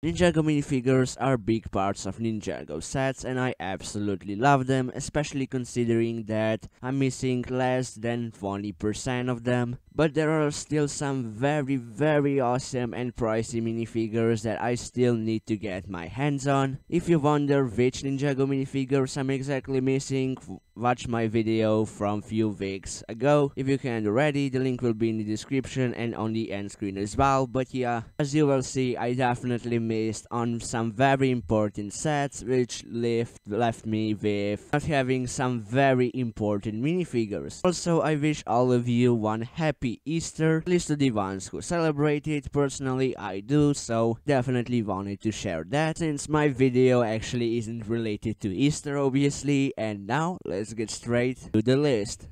Ninjago minifigures are big parts of Ninjago sets and I absolutely love them, especially considering that I'm missing less than 20% of them. But there are still some very awesome and pricey minifigures that I still need to get my hands on. If you wonder which Ninjago minifigures I'm exactly missing, watch my video from few weeks ago. If you can't already, the link will be in the description and on the end screen as well. But yeah, as you will see, I definitely missed on some very important sets, which left me with not having some very important minifigures. Also, I wish all of you one happy Easter, at least to the ones who celebrate it. Personally, I do, so definitely wanted to share that since my video actually isn't related to Easter obviously. And now let's get straight to the list.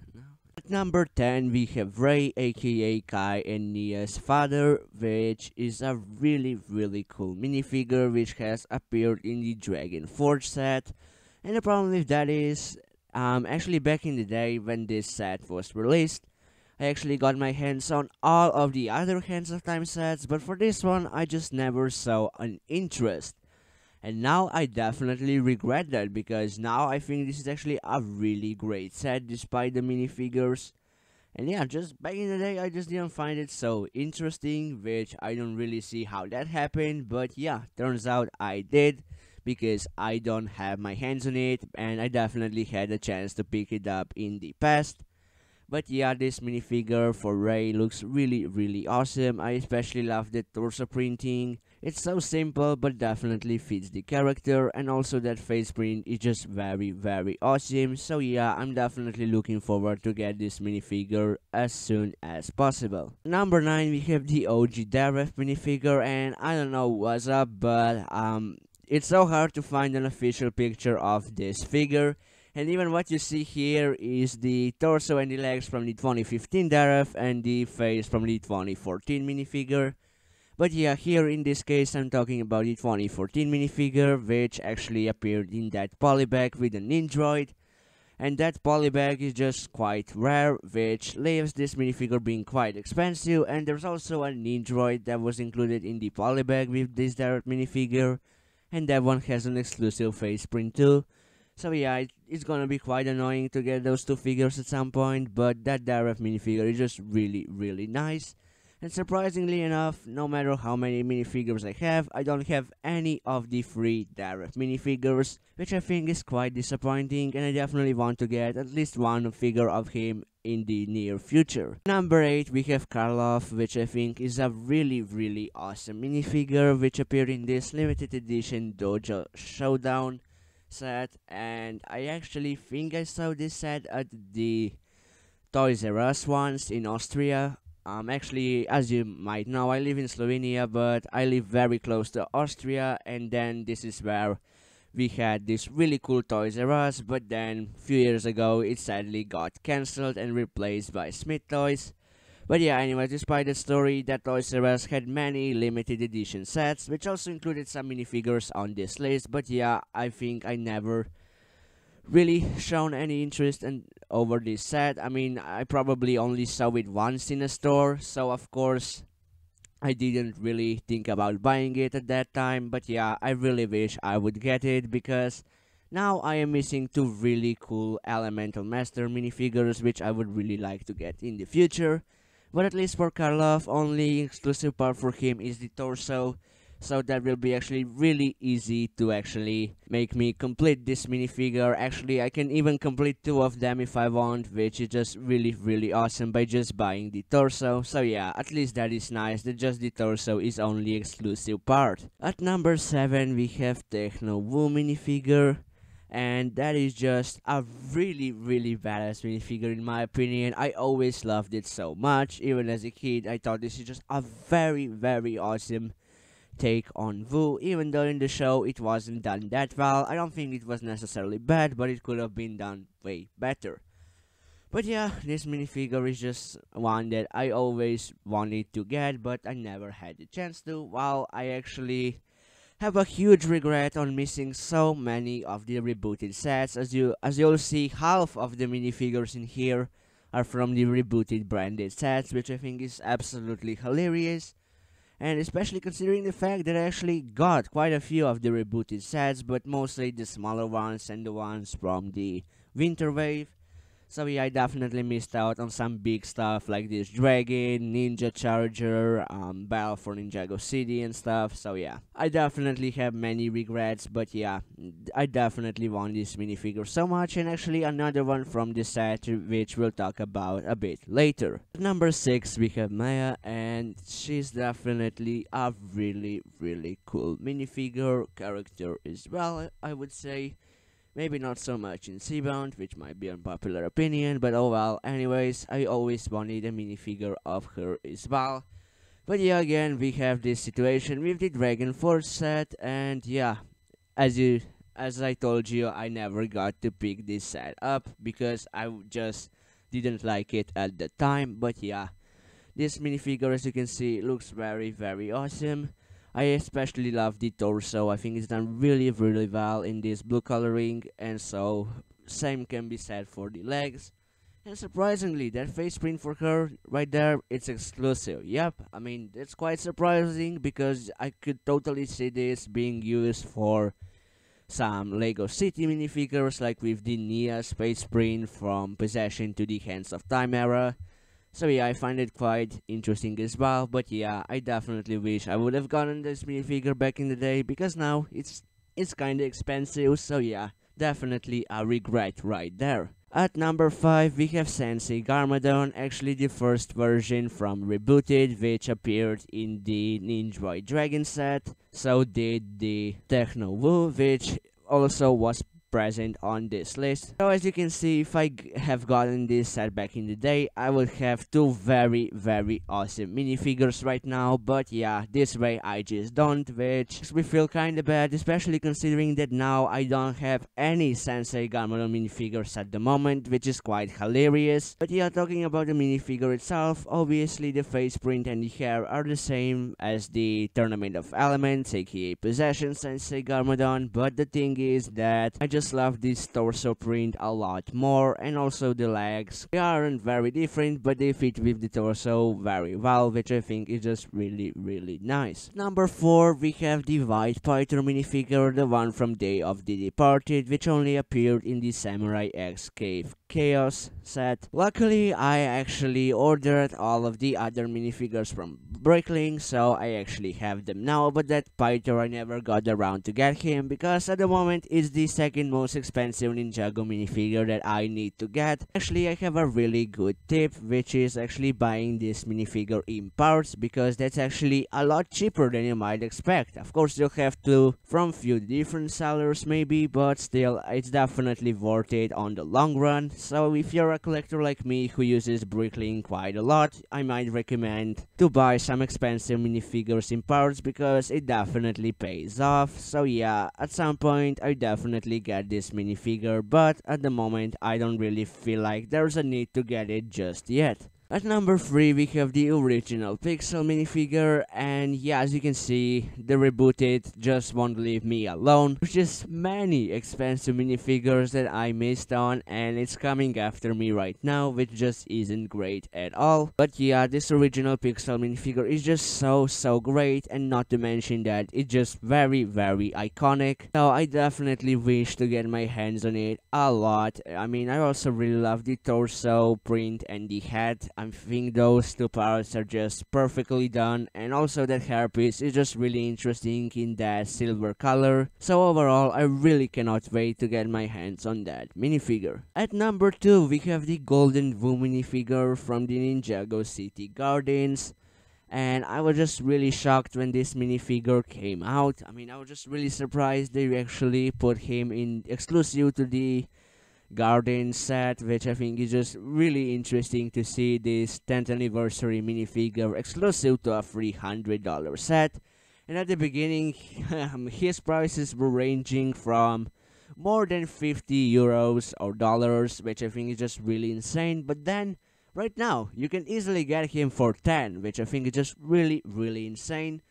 At number 10 we have Ray, aka Kai and Nia's father, which is a really cool minifigure which has appeared in the Dragon Forge set. And the problem with that is, actually back in the day when this set was released, I actually got my hands on all of the other Hands of Time sets, but for this one I just never saw an interest. And now I definitely regret that, because now I think this is actually a really great set despite the minifigures. And yeah, just back in the day I just didn't find it so interesting, which I don't really see how that happened, but yeah, turns out I did, because I don't have my hands on it and I definitely had a chance to pick it up in the past. But yeah, this minifigure for Ray looks really awesome. I especially love the torso printing. It's so simple but definitely fits the character, and also that face print is just very awesome. So yeah, I'm definitely looking forward to get this minifigure as soon as possible. Number 9 we have the OG Odyref minifigure, and I don't know what's up, but it's so hard to find an official picture of this figure. And even what you see here is the torso and the legs from the 2015 Odyref and the face from the 2014 minifigure. But yeah, here in this case I'm talking about the 2014 minifigure, which actually appeared in that polybag with a Nindroid. And that polybag is just quite rare, which leaves this minifigure being quite expensive. And there's also a Nindroid that was included in the polybag with this direct minifigure, and that one has an exclusive face print too. So yeah, it's gonna be quite annoying to get those two figures at some point, but that Odyref minifigure is just really nice. And surprisingly enough, no matter how many minifigures I have, I don't have any of the free Odyref minifigures, which I think is quite disappointing, and I definitely want to get at least one figure of him in the near future. Number 8 we have Karloff, which I think is a really awesome minifigure, which appeared in this limited edition Dojo Showdown set. And I actually think I saw this set at the Toys R Us once in Austria. Actually, as you might know, I live in Slovenia, but I live very close to Austria, and then this is where we had this really cool Toys R Us, but then a few years ago it sadly got cancelled and replaced by Smith Toys. But yeah, anyway, despite the story, that Toys R Us had many limited edition sets, which also included some minifigures on this list. But yeah, I think I never really shown any interest over this set. I mean, I probably only saw it once in a store, so of course I didn't really think about buying it at that time. But yeah, I really wish I would get it, because now I am missing two really cool Elemental Master minifigures, which I would really like to get in the future. But at least for Karloff, only exclusive part for him is the torso, so that will be actually really easy to actually make me complete this minifigure. Actually, I can even complete two of them if I want, which is just really awesome by just buying the torso. So yeah, at least that is nice that just the torso is only exclusive part. At number 7 we have Techno Woo minifigure, and that is just a really badass minifigure in my opinion. I always loved it so much. Even as a kid, I thought this is just a very awesome take on Woo, even though in the show it wasn't done that well. I don't think it was necessarily bad, but it could have been done way better. But yeah, this minifigure is just one that I always wanted to get, but I never had the chance to. While I actually have a huge regret on missing so many of the rebooted sets. As you'll see, half of the minifigures in here are from the rebooted branded sets, which I think is absolutely hilarious. And especially considering the fact that I actually got quite a few of the rebooted sets, but mostly the smaller ones and the ones from the Winter Wave. So yeah, I definitely missed out on some big stuff like this Dragon, Ninja Charger, Bell for Ninjago City and stuff. So yeah, I definitely have many regrets, but yeah, I definitely want this minifigure so much, and actually another one from this set which we'll talk about a bit later. Number 6 we have Maya, and she's definitely a really cool minifigure character as well, I would say. Maybe not so much in Seabound, which might be unpopular opinion, but oh well. Anyways, I always wanted a minifigure of her as well. But yeah, again, we have this situation with the Dragon Force set, and yeah, as I told you, I never got to pick this set up because just didn't like it at the time. But yeah, this minifigure, as you can see, looks very awesome. I especially love the torso. I think it's done really well in this blue coloring, and so same can be said for the legs. And surprisingly, that face print for her right there, it's exclusive. Yep, I mean, that's quite surprising because I could totally see this being used for some Lego City minifigures, like with the Nia's face print from Possession to the Hands of Time era. So yeah, I find it quite interesting as well, but yeah, I definitely wish I would have gotten this minifigure back in the day, because now it's kinda expensive, so yeah, definitely a regret right there. At number 5, we have Sensei Garmadon, actually the first version from Rebooted, which appeared in the Ninja Dragon set. So did the Techno Woo, which also was present on this list. So as you can see, if I have gotten this set back in the day, I would have two very awesome minifigures right now, but yeah, this way I just don't, which makes me feel kinda bad, especially considering that now I don't have any Sensei Garmadon minifigures at the moment, which is quite hilarious. But yeah, talking about the minifigure itself, obviously the face print and the hair are the same as the Tournament of Elements, aka Possession Sensei Garmadon, but the thing is that I just love this torso print a lot more, and also the legs. They aren't very different, but they fit with the torso very well, which I think is just really nice. Number 4, we have the White Python minifigure, the one from Day of the Departed, which only appeared in the Samurai X Cave Chaos set. Luckily, I actually ordered all of the other minifigures from Bricklink, so I actually have them now, but that Python I never got around to get him, because at the moment it's the second most expensive Ninjago minifigure that I need to get. Actually, I have a really good tip, which is actually buying this minifigure in parts, because that's actually a lot cheaper than you might expect. Of course, you'll have to from few different sellers maybe, but still, it's definitely worth it on the long run. So if you're a collector like me who uses Bricklink quite a lot, I might recommend to buy some expensive minifigures in parts, because it definitely pays off. So yeah, at some point I definitely get this minifigure, but at the moment I don't really feel like there's a need to get it just yet. At number 3, we have the original Pixel minifigure, and yeah, as you can see, the Rebooted just won't leave me alone. There's just many expensive minifigures that I missed on, and it's coming after me right now, which just isn't great at all. But yeah, this original Pixel minifigure is just so great, and not to mention that it's just very iconic. So I definitely wish to get my hands on it a lot. I mean, I also really love the torso print and the head. I think those two parts are just perfectly done, and also that hairpiece is just really interesting in that silver color. So overall, I really cannot wait to get my hands on that minifigure. At number 2, we have the Golden Woo minifigure from the Ninjago City Gardens. And I was just really shocked when this minifigure came out. I mean, I was just really surprised they actually put him in exclusive to the Garden set, which I think is just really interesting to see this 10th anniversary minifigure exclusive to a $300 set. And at the beginning, his prices were ranging from more than 50 euros or dollars, which I think is just really insane. But then, right now, you can easily get him for 10, which I think is just really insane,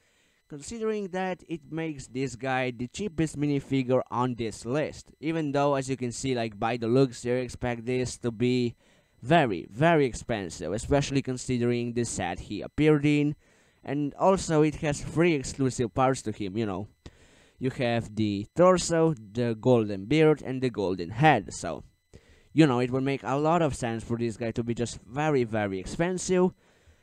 considering that it makes this guy the cheapest minifigure on this list. Even though, as you can see, like by the looks, you expect this to be very expensive, especially considering the set he appeared in. And also it has 3 exclusive parts to him, you know. You have the torso, the golden beard, and the golden head. So, you know, it would make a lot of sense for this guy to be just very, very expensive.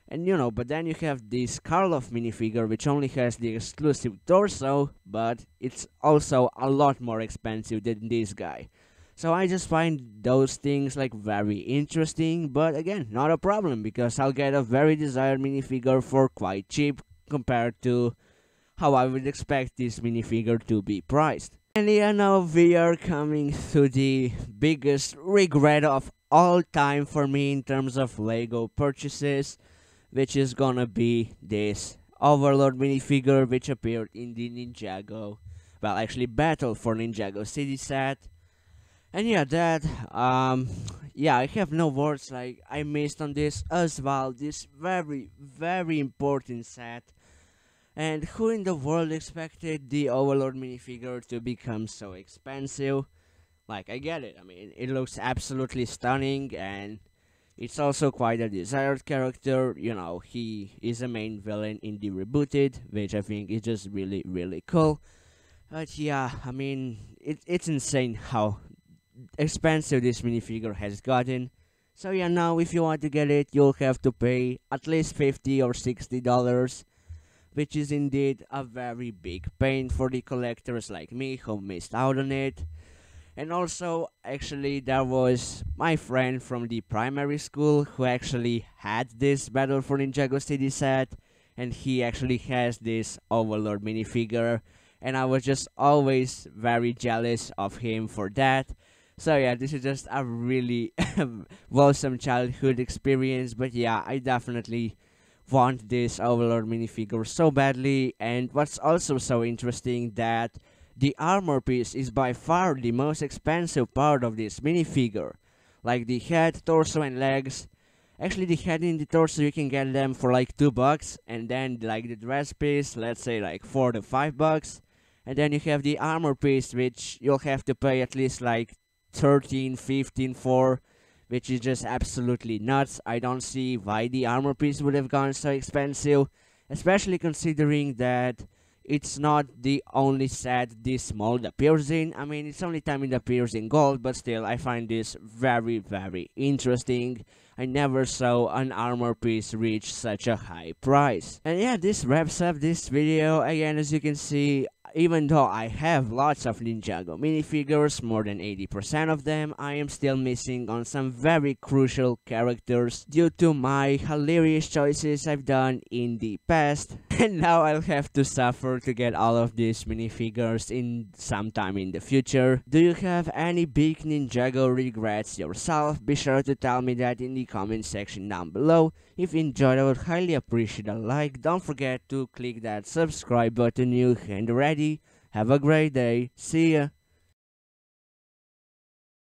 And you know, but then you have this Karloff minifigure, which only has the exclusive torso, but it's also a lot more expensive than this guy. So I just find those things like very interesting, but again, not a problem, because I'll get a very desired minifigure for quite cheap compared to how I would expect this minifigure to be priced. And yeah, now we are coming to the biggest regret of all time for me in terms of Lego purchases, which is gonna be this Overlord minifigure, which appeared in the Ninjago, well, actually Battle for Ninjago City set. And yeah, yeah, I have no words, like, I missed on this as well, this very, very important set. And who in the world expected the Overlord minifigure to become so expensive? Like, I get it, I mean, it looks absolutely stunning, and it's also quite a desired character. You know, he is a main villain in the rebooted, which I think is just really, really cool. But yeah, I mean, it's insane how expensive this minifigure has gotten. So yeah, now if you want to get it, you'll have to pay at least $50 or $60, which is indeed a very big pain for the collectors like me who missed out on it. And also, actually, there was my friend from the primary school who actually had this Battle for Ninjago City set, and he actually has this Overlord minifigure, and I was just always very jealous of him for that. So yeah, this is just a really wholesome childhood experience, but yeah, I definitely want this Overlord minifigure so badly. And what's also so interesting, that the armor piece is by far the most expensive part of this minifigure. Like the head, torso, and legs. Actually, the head and the torso, you can get them for like $2, and then like the dress piece, let's say like $4 to $5. And then you have the armor piece, which you'll have to pay at least like 13, 15 for, which is just absolutely nuts. I don't see why the armor piece would have gone so expensive, especially considering that it's not the only set this mold appears in. I mean, it's only time it appears in gold, but still, I find this very, very interesting. I never saw an armor piece reach such a high price. And yeah, this wraps up this video. Again, as you can see, even though I have lots of Ninjago minifigures, more than 80% of them, I am still missing on some very crucial characters due to my hilarious choices I've done in the past. And now I'll have to suffer to get all of these minifigures in sometime in the future. Do you have any big Ninjago regrets yourself? Be sure to tell me that in the comment section down below. If you enjoyed, I would highly appreciate a like. Don't forget to click that subscribe button. You and ready. Have a great day. See ya.